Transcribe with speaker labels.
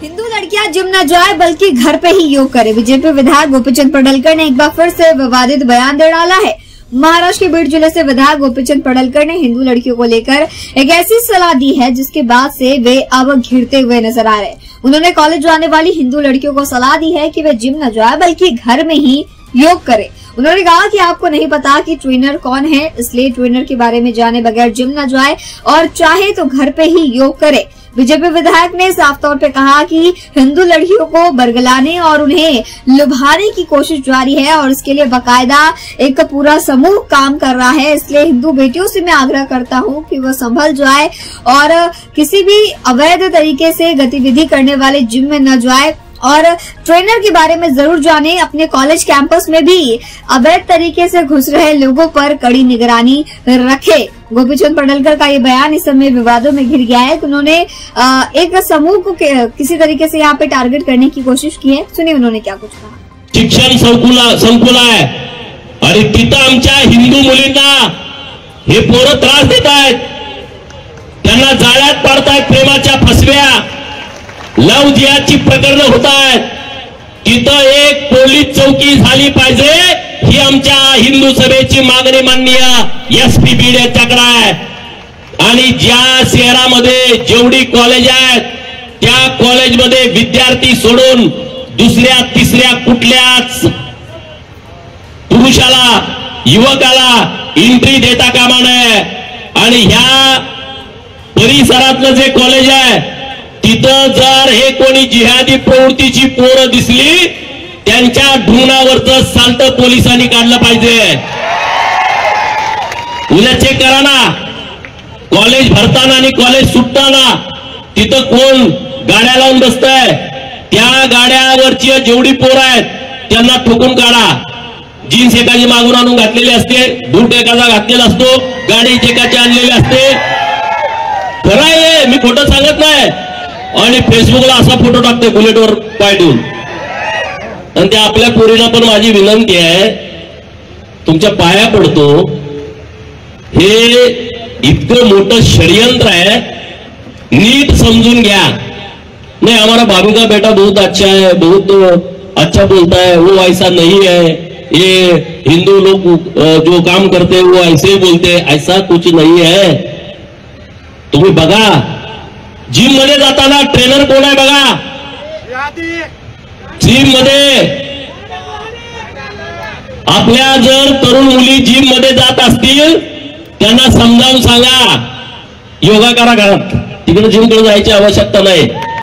Speaker 1: हिंदू लड़कियां जिम न जाए बल्कि घर पे ही योग करे। बीजेपी विधायक गोपीचंद पडळकर ने एक बार फिर से विवादित बयान दे डाला है। महाराष्ट्र के बीड जिले से विधायक गोपीचंद पडळकर ने हिंदू लड़कियों को लेकर एक ऐसी सलाह दी है जिसके बाद से वे अब घिरते हुए नजर आ रहे। उन्होंने कॉलेज जाने वाली हिंदू लड़कियों को सलाह दी है कि वे जिम न जाए बल्कि घर में ही योग करे। उन्होंने कहा कि आपको नहीं पता कि ट्रेनर कौन है, इसलिए ट्रेनर के बारे में जाने बगैर जिम न जाए और चाहे तो घर पे ही योग करे। बीजेपी विधायक ने साफ तौर पे कहा कि हिंदू लड़कियों को बरगलाने और उन्हें लुभाने की कोशिश जारी है और इसके लिए बाकायदा एक पूरा समूह काम कर रहा है। इसलिए हिंदू बेटियों से मैं आग्रह करता हूं कि वो संभल जाए और किसी भी अवैध तरीके से गतिविधि करने वाले जिम में न जाए और ट्रेनर के बारे में जरूर जाने। अपने कॉलेज कैंपस में भी अवैध तरीके से घुस रहे लोगों पर कड़ी निगरानी रखे। गोपीचंद पडळकर का ये बयान इस समय विवादों में घिर गया है। उन्होंने एक समूह को किसी तरीके से यहाँ पे टारगेट करने की कोशिश की है। सुनिए उन्होंने क्या कुछ कहा।
Speaker 2: शिक्षण संकुल आहे आणि तिथं आमच्या हिंदू मुलींना हे पोरं त्रास देत आहेत, त्यांना जाळ्यात पाडतायत, प्रेमाच्या फसव्या लव जिहादची प्रकरण होत आहेत। तिथं एक पोलीस चौकी झाली पाहिजे ही आमच्या हिंदू सभेची मागणी माननीय एसपी बीड यांच्याकडे आहे। आणि ज्या शहरामध्ये जेवढी कॉलेज आहेत त्या कॉलेजमध्ये विद्यार्थी सोडून दुसऱ्या तिसऱ्या कुठल्याच पुरुषाला युवकाला एंट्री देता कामा नये। आणि ह्या परिसरातलं जे कॉलेज आहे तिथं जर हे कोणी जिहादी प्रवृत्तीची पोरं दिसली त्यांच्या ढुंगणावरचं साल्ट पोलिसांनी काढलं पाहिजे। उद्या चेक करा ना, कॉलेज भरताना आणि कॉलेज सुटताना तिथं कोण गाड्या लावून बसतंय, त्या गाड्यावरची जेवढी पोरं आहेत त्यांना ठोकून काढा। जीन्स एकाची मागून आणून घातलेली असते, बूट एकाचा घातलेला असतो, गाडी एकाची आणलेली असते। खरं आहे, मी खोटं सांगत नाही। आणि फेसबुकला असा फोटो टाकते बुलेटवर पाय ठेवून। आणि त्या आपल्या पोरीला पण माझी विनंती आहे, तुमच्या पाया पडतो, हे इतकं मोठं षडयंत्र आहे, नीट समजून घ्या। नहीं, हमारा भाभी का बेटा बहुत अच्छा है, बहुत अच्छा बोलता है, वो ऐसा नहीं है, ये हिंदू लोग जो काम करते हैं वो ऐसे ही बोलते हैं, ऐसा कुछ नहीं है। तुम्ही बघा जिम मध्ये जाताना ट्रेनर कोण आहे बघा। जिम मध्ये आपल्या जर तरुण मुली जिम मध्ये जात असतील त्यांना समजावून सांगा, योगा करा घरात, तिकडे जिमकडे जायची आवश्यकता नाही।